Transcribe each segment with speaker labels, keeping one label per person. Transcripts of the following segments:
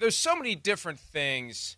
Speaker 1: there's so many different things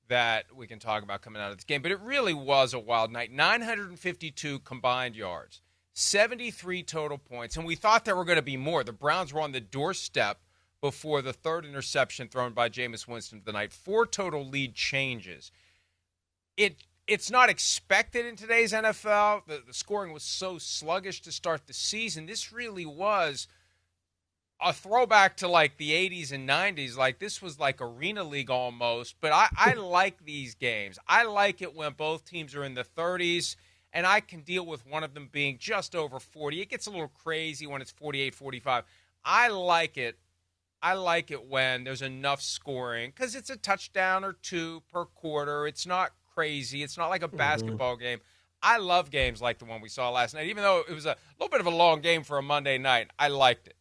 Speaker 1: that we can talk about coming out of this game, but it really was a wild night. 952 combined yards, 73 total points, and we thought there were going to be more. The Browns were on the doorstep before the third interception thrown by Jameis Winston of the night. 4 total lead changes. It's not expected in today's NFL. The scoring was so sluggish to start the season. This really was a throwback to like the 80s and 90s. Like this was like Arena League almost. But I like these games. I like it when both teams are in the 30s, and I can deal with one of them being just over 40. It gets a little crazy when it's 48, 45. I like it. I like it when there's enough scoring because it's a touchdown or two per quarter. It's not crazy. It's not like a basketball game. I love games like the one we saw last night. Even though it was a little bit of a long game for a Monday night, I liked it.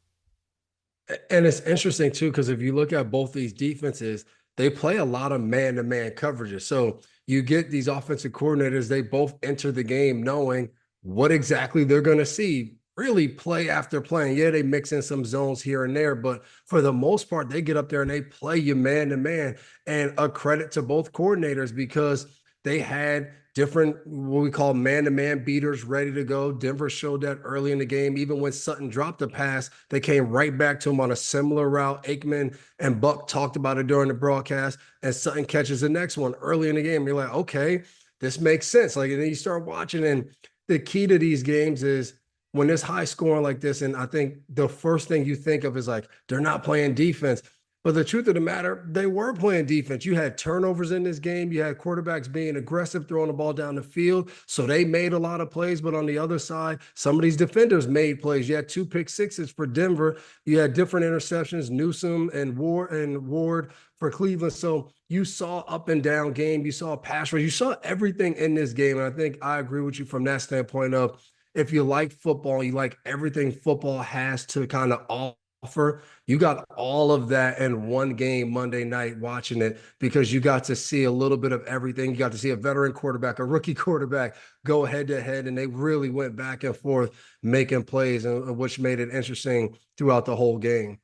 Speaker 2: And it's interesting too, because if you look at both these defenses, they play a lot of man-to-man coverages. So you get these offensive coordinators, they both enter the game knowing what exactly they're going to see, really play after play. Yeah, they mix in some zones here and there, but for the most part, they get up there and they play you man-to-man. And a credit to both coordinators because they had different, what we call man-to-man beaters ready to go. Denver showed that early in the game. Even when Sutton dropped the pass, they came right back to him on a similar route. Aikman and Buck talked about it during the broadcast, and Sutton catches the next one early in the game. You're like, okay, this makes sense. Like, and then you start watching, and the key to these games is when there's high scoring like this, and I think the first thing you think of is like, they're not playing defense. But the truth of the matter, they were playing defense. You had turnovers in this game. You had quarterbacks being aggressive, throwing the ball down the field. So they made a lot of plays. But on the other side, some of these defenders made plays. You had 2 pick sixes for Denver. You had different interceptions, Newsome and Ward for Cleveland. So you saw up and down game. You saw pass rush. You saw everything in this game. And I think I agree with you from that standpoint of if you like football, you like everything football has to kind of offer. You got all of that in one game Monday night watching it because you got to see a little bit of everything. You got to see a veteran quarterback, a rookie quarterback go head to head, and they really went back and forth making plays, and which made it interesting throughout the whole game.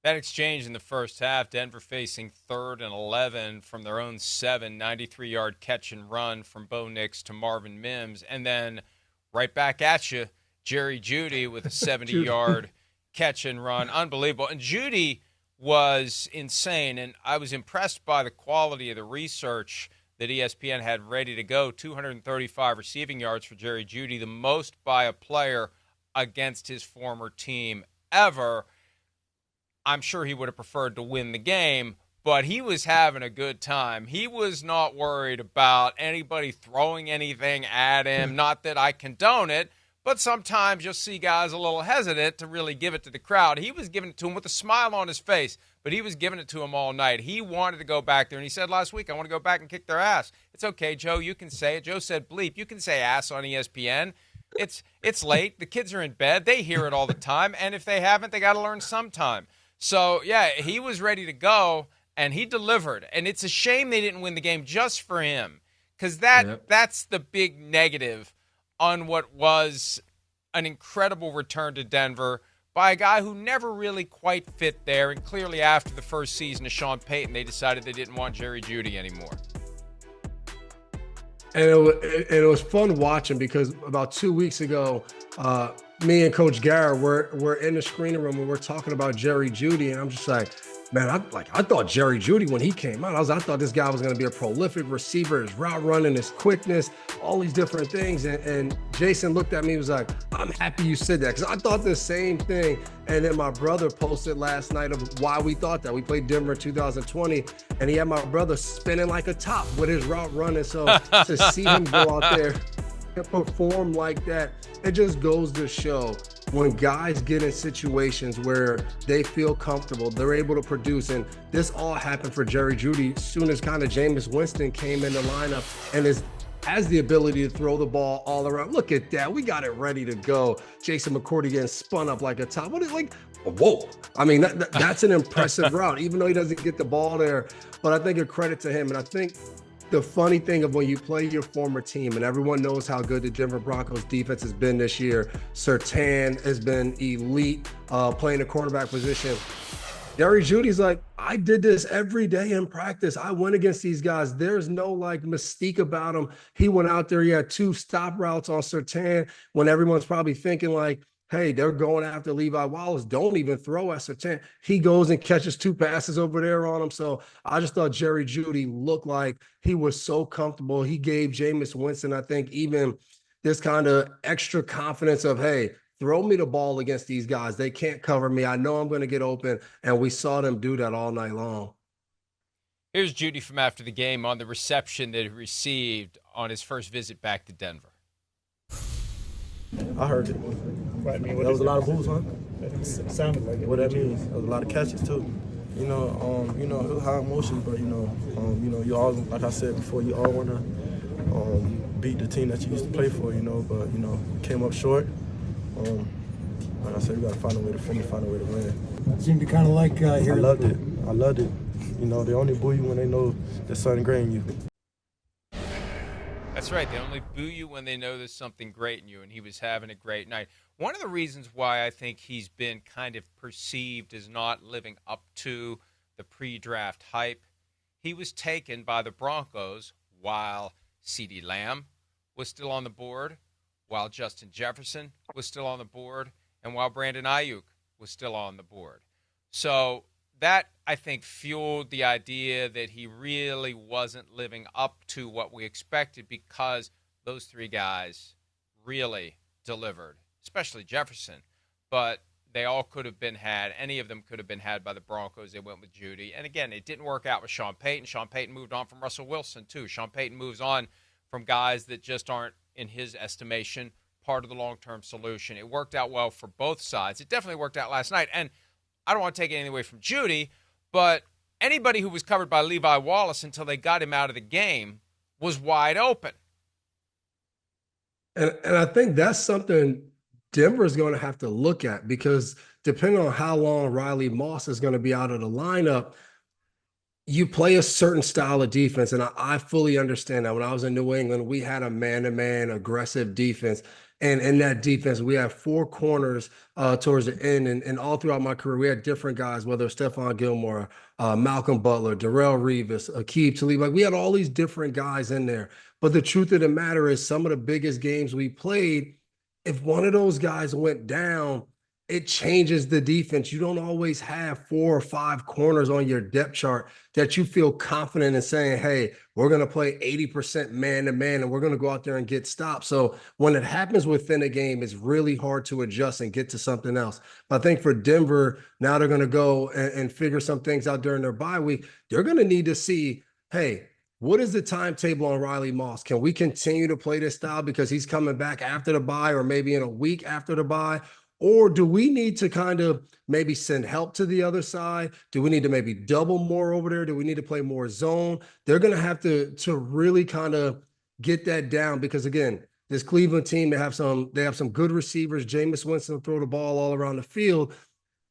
Speaker 1: That exchange in the first half, Denver facing 3rd and 11 from their own 7, 93-yard catch and run from Bo Nix to Marvin Mims, and then right back at you, Jerry Jeudy with a 70-yard catch and run. Unbelievable. And Jeudy was insane, and I was impressed by the quality of the research that ESPN had ready to go. 235 receiving yards for Jerry Jeudy, the most by a player against his former team ever. I'm sure he would have preferred to win the game, but he was having a good time. He was not worried about anybody throwing anything at him. Not that I condone it, but sometimes you'll see guys a little hesitant to really give it to the crowd. He was giving it to him with a smile on his face, but he was giving it to him all night. He wanted to go back there, and he said last week, I want to go back and kick their ass. It's okay, Joe. You can say it. Joe said bleep. You can say ass on ESPN. It's late. The kids are in bed. They hear it all the time, and if they haven't, they got to learn sometime. So, yeah, he was ready to go, and he delivered. And it's a shame they didn't win the game just for him because that's the big negative on what was an incredible return to Denver by a guy who never really quite fit there. And clearly after the first season of Sean Payton, they decided they didn't want Jerry Jeudy anymore.
Speaker 2: And it was fun watching because about 2 weeks ago, me and Coach Garrett were in the screening room and we're talking about Jerry Jeudy, and I'm just like, man, I thought Jerry Jeudy when he came out, I thought this guy was going to be a prolific receiver, his route running, his quickness, all these different things. And Jason looked at me and was like, I'm happy you said that because I thought the same thing. And then my brother posted last night of why we thought that. We played Denver in 2020, and he had my brother spinning like a top with his route running. So to see him go out there and perform like that, it just goes to show when guys get in situations where they feel comfortable, they're able to produce. And this all happened for Jerry Jeudy as soon as kind of Jameis Winston came in the lineup and has the ability to throw the ball all around. Look at that. We got it ready to go. Jason McCourty getting spun up like a top. What is like, whoa. I mean, that's an impressive route, even though he doesn't get the ball there. But I think a credit to him. And I think the funny thing of when you play your former team, and everyone knows how good the Denver Broncos defense has been this year. Surtain has been elite playing the quarterback position. Jerry Judy's like, I did this every day in practice. I went against these guys. There's no like mystique about him. He went out there. He had 2 stop routes on Surtain when everyone's probably thinking like, hey, they're going after Levi Wallace. Don't even throw at Surtain. He goes and catches 2 passes over there on him. So I just thought Jerry Jeudy looked like he was so comfortable. He gave Jameis Winston, I think, even this kind of extra confidence of, hey, throw me the ball against these guys. They can't cover me. I know I'm going to get open. And we saw them do that all night long.
Speaker 1: Here's Jeudy from after the game on the reception that he received on his first visit back to Denver.
Speaker 3: I heard it.
Speaker 4: Right, I mean,
Speaker 3: That was a lot of moves, huh?
Speaker 4: It sounded like it.
Speaker 3: What that means? There was a lot of catches too. You know, it was high emotions, but you all, like I said before, you all want to beat the team that you used to play for, but came up short. Like I said, we got to find a way to finish, find a way to win.
Speaker 4: It seemed to kind of like
Speaker 3: I loved it. They only boo you when they know there's something great in you.
Speaker 1: That's right. They only boo you when they know there's something great in you, and he was having a great night. One of the reasons why I think he's been kind of perceived as not living up to the pre-draft hype, he was taken by the Broncos while CeeDee Lamb was still on the board, while Justin Jefferson was still on the board, and while Brandon Ayuk was still on the board. So that, I think, fueled the idea that he really wasn't living up to what we expected because those 3 guys really delivered, especially Jefferson. But they all could have been had. Any of them could have been had by the Broncos. They went with Jeudy. And again, it didn't work out with Sean Payton. Sean Payton moved on from Russell Wilson, too. Sean Payton moves on from guys that just aren't, in his estimation, part of the long-term solution. It worked out well for both sides. It definitely worked out last night. And I don't want to take anything away from Jeudy, but anybody who was covered by Levi Wallace until they got him out of the game was wide open.
Speaker 2: And I think that's something Denver's going to have to look at because depending on how long Riley Moss is going to be out of the lineup, you play a certain style of defense. And I fully understand that. When I was in New England, we had a man-to-man aggressive defense. And in that defense, we have 4 corners towards the end. And all throughout my career, we had different guys, whether it's Stephon Gilmore, Malcolm Butler, Darrell Revis, Aqib Talib. Like we had all these different guys in there. But the truth of the matter is some of the biggest games we played, if one of those guys went down, it changes the defense. You don't always have 4 or 5 corners on your depth chart that you feel confident in saying, hey, we're going to play 80% man-to-man and we're going to go out there and get stops. So when it happens within a game, it's really hard to adjust and get to something else. But I think for Denver, now they're going to go and figure some things out during their bye week. They're going to need to see, hey, what is the timetable on Riley Moss? Can we continue to play this style because he's coming back after the bye or maybe in a week after the bye? Or do we need to kind of maybe send help to the other side? Do we need to maybe double more over there? Do we need to play more zone? They're going to have to really kind of get that down because, again, this Cleveland team, they have some good receivers. Jameis Winston will throw the ball all around the field.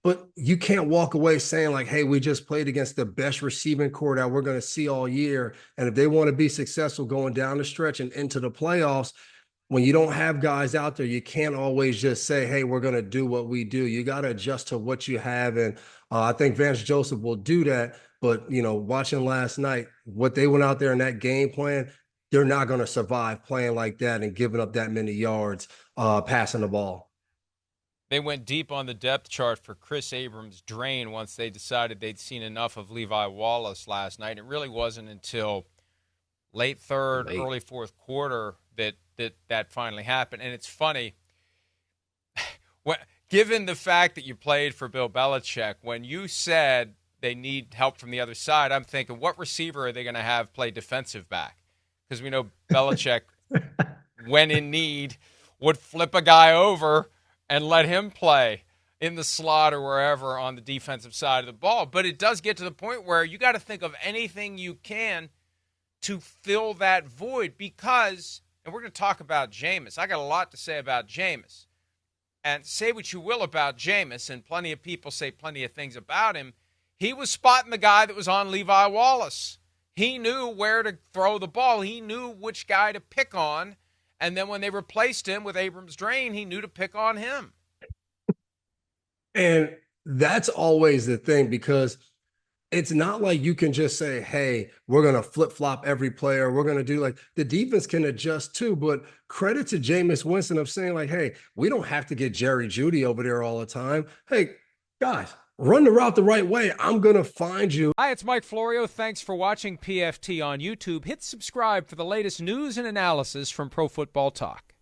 Speaker 2: But you can't walk away saying like, hey, we just played against the best receiving core that we're going to see all year. And if they want to be successful going down the stretch and into the playoffs, when you don't have guys out there, you can't always just say, hey, we're going to do what we do. You got to adjust to what you have. And I think Vance Joseph will do that. But, watching last night, what they went out there in that game plan, they're not going to survive playing like that and giving up that many yards passing the ball.
Speaker 1: They went deep on the depth chart for Chris Abrams' drain once they decided they'd seen enough of Levi Wallace last night. It really wasn't until late third, early fourth quarter that finally happened. And it's funny, given the fact that you played for Bill Belichick, when you said they need help from the other side, I'm thinking, what receiver are they going to have play defensive back? Because we know Belichick, when in need, would flip a guy over and let him play in the slot or wherever on the defensive side of the ball. But it does get to the point where you got to think of anything you can to fill that void because, and we're going to talk about Jameis. I got a lot to say about Jameis. And say what you will about Jameis, and plenty of people say plenty of things about him, he was spotting the guy that was on Levi Wallace. He knew where to throw the ball. He knew which guy to pick on. And then when they replaced him with Abrams Drain, he knew to pick on him.
Speaker 2: And That's always the thing, because it's not like you can just say, hey, we're going to flip flop every player. We're going to do, like, the defense can adjust too. But credit to Jameis Winston of saying, like, hey, we don't have to get Jerry Jeudy over there all the time. Hey, guys, run the route the right way. I'm going to find you.
Speaker 1: Hi, it's Mike Florio. Thanks for watching PFT on YouTube. Hit subscribe for the latest news and analysis from Pro Football Talk.